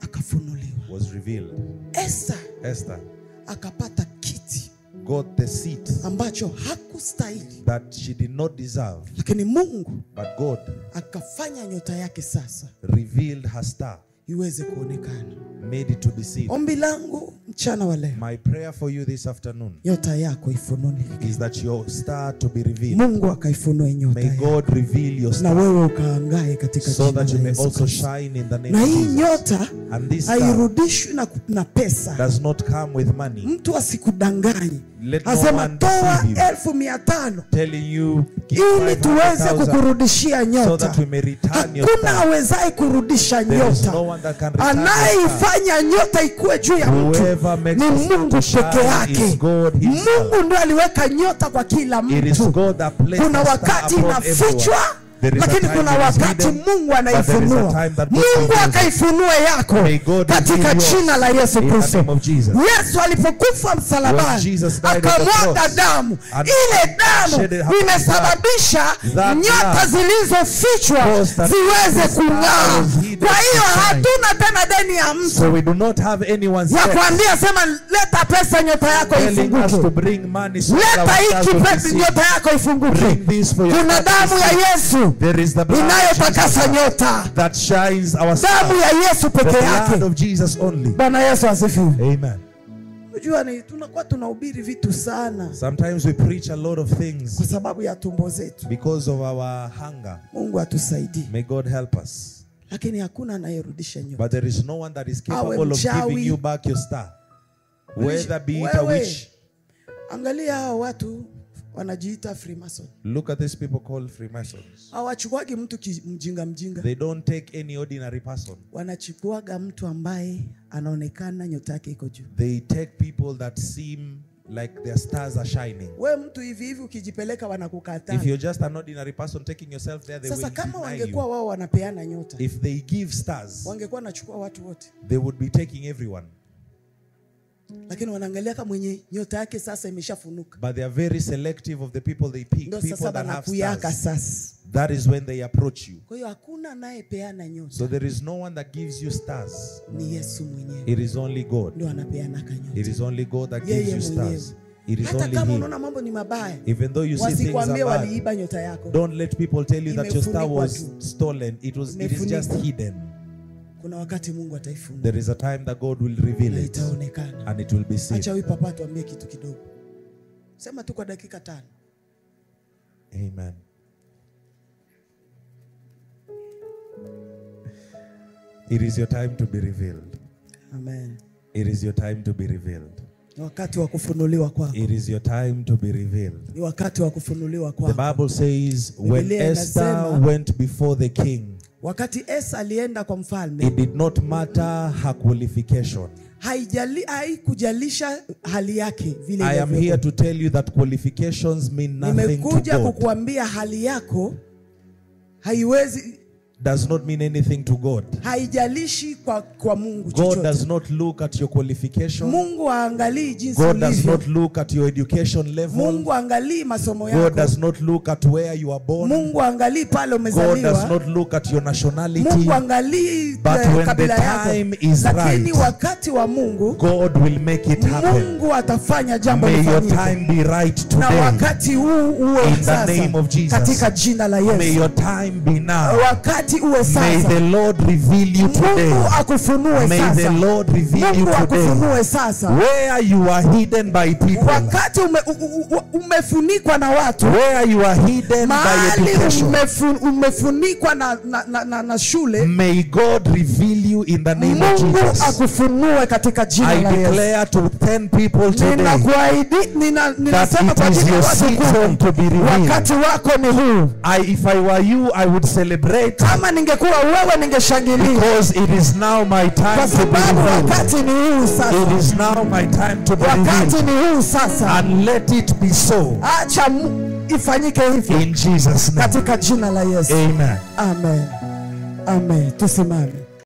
akafunuliwa.
was revealed.
Esa
Esther
akapata kiti
got the seat
ambacho hakustahili,
that she did not deserve,
lakini Mungu
but God
akafanya nyota yake sasa
revealed her star,
iweze kuonekana.
made it to be seen.
Ombi langu mchana wa leo,
My prayer for you this afternoon
nyota yako ifunulike.
is that your star to be revealed.
Mungu akaifunue nyota
May
yako,
God reveal your
na
star
wewe ukaangae katika
so
jina
that you
la
may
Yesu
also
Kristo.
shine in the name
Na
of
hii
Jesus.
nyota
And this star
hairudishwi na pesa.
does not come with money.
Mtu asikudanganye.
Let no
Asema
one
toa
deceive you,
1500
telling you give
ili tuweze
500,000
kukurudishia
so
nyota.
that we may return your
Hakuna
star.
awezaye kurudisha
There is
nyota.
no one that can return your star.
Anayeifanya nyota ikuwe juu ya mtu
Whoever makes
ni
the star
Mungu
to
peke
shine
yake.
is God himself.
Mungu ndiye aliweka nyota kwa kila
It is
mtu.
God that placed
Kuna
the star
wakati
upon
inafichwa,
everyone. There is a
lakini
time
kuna
that is
wakati
hidden,
Mungu
but there is a
anaifunua.
time that God
Mungu
reveals it.
akaifunue yako
May God
katika
reveal yours
jina la Yesu
in the
Kristo.
name of Jesus.
Yesu alipokufa
When
msalabani
Jesus died on the
akamwaga
cross,
damu,
and
ile damu
shedded her
imesababisha
that
nyota
blood
zilizofichwa
caused that
ziweze
the star
kung'aa.
was hidden
Kwa hiyo
to shine.
hatuna tena deni ya mtu
So we do not have anyone's
ya
debt
kuambia sema leta pesa nyota yako
telling us to
ifunguke,
bring money so that
leta
our stars
hiki
will be
pesa
seen.
nyota yako ifunguke.
Bring this for your
Kuna
star to
damu
be
ya
seen.
Yesu
There is the blood of
inayotakasa
Jesus
nyota,
that shines our
damu
star.
ya Yesu
The
peke
blood
yake.
of Jesus only.
Bwana Yesu asifiwe.
Amen.
Unajua ni tunakuwa tunahubiri vitu sana
Sometimes we preach a lot of things
kwa sababu ya tumbo zetu.
because of our hunger.
Mungu atusaidie,
May God help us.
lakini hakuna anayerudisha nyota.
But there is no one that is
Awe
capable of
mchawi,
giving you back your star. Whether be it a
wewe,
witch.
angalia hao watu wanajiita Freemason.
Look at these people called Freemasons.
Hawachukuagi mtu mjinga mjinga.
They don't take any ordinary person.
Wanachukuaga mtu ambaye anaonekana nyota yake iko juu.
They take people that seem like their stars are shining.
Wewe mtu hivi hivi ukijipeleka wanakukataa.
If you're just an ordinary person taking yourself there, they
Sasa
will
kama
deny
wangekuwa
you.
wao wanapeana nyota,
If they give stars,
wangekuwa wanachukua watu wote,
they would be taking everyone.
lakini wanaangalia kama mwenye nyota yake sasa imeshafunuka.
But they are very selective of the people they pick.
Ndio
People
sasa
that have
banakuyaka
stars.
sasa.
That is when they approach you.
Kwa hiyo hakuna anayepeana nyota.
So there is no one that gives you stars.
Ni Yesu mwenyewe
It is only God.
ndio anapeana nyota.
It is only God that
Yeye
gives you
mwenyewe.
stars. It is
Hata
only
kama
Him.
unaona mambo ni mabaya,
Even though you see things
wasikwambie
are bad,
waliiba nyota yako.
don't let people tell you that your star
Imefunikwa
was
tu.
stolen. It is just hidden.
Kuna wakati Mungu ataifunua
There is a time that God will reveal
na
it
itaonekana.
and it will be seen.
Acha huyu papa tuambie kitu kidogo. Sema tu kwa dakika 5.
Amen. It is your time to be revealed.
Amen.
It is your time to be revealed.
Ni wakati wa kufunuliwa kwako.
It is your time to be revealed.
Ni wakati wa kufunuliwa
The
kwako.
Bible says when
Biblia
Esther
inasema,
went before the king,
wakati Esa alienda kwa mfalme,
it did not matter her qualification.
haikujalisha hali yake vile.
I am here to tell you that qualifications mean nothing to
Nimekuja
God.
kukuambia hali yako haiwezi,
does not mean anything to God.
Haijalishi kwa Mungu.
God does not look at your qualification.
Mungu haangalii jinsi
God does not look at your education level.
Mungu haangalii masomo yako.
God does not look at where you are born.
Mungu haangalii pale umezaliwa.
God does not look at your nationality.
Mungu haangalii kabila yako.
Time is
lakini
right,
wakati wa Mungu,
God will make it happen.
Mungu atafanya jambo
May your
lifanyike.
time be right today.
Na wakati huu uwe
in
sasa.
the name of Jesus.
Katika jina la Yesu.
May your time be now.
Wakati uwe sasa.
May the Lord reveal you today.
Mungu akufunue
May
sasa.
the Lord reveal you
Mungu
today.
akufunue sasa.
Where you are hidden by people.
Wakati umefunikwa na watu.
Where you are hidden by education.
Umefunikwa na shule.
May God reveal you in the name of Jesus.
Mungu akufunue katika jina la Yesu.
I declare to 10 people today.
Ninasema kwa ajili ya watu
to be revealed.
Wakati wako ni huu.
If I were you, I would celebrate.
Kama ningekuwa wewe ningeshangilia.
Because it is now my time to be revealed.
Wakati ni huu sasa.
It is now my time to be revealed.
Wakati ni huu sasa.
And let it be so.
Acha ifanyike hivyo.
In Jesus' name.
Katika jina la Yesu.
Amen.
Amen. Amen. Tusimame.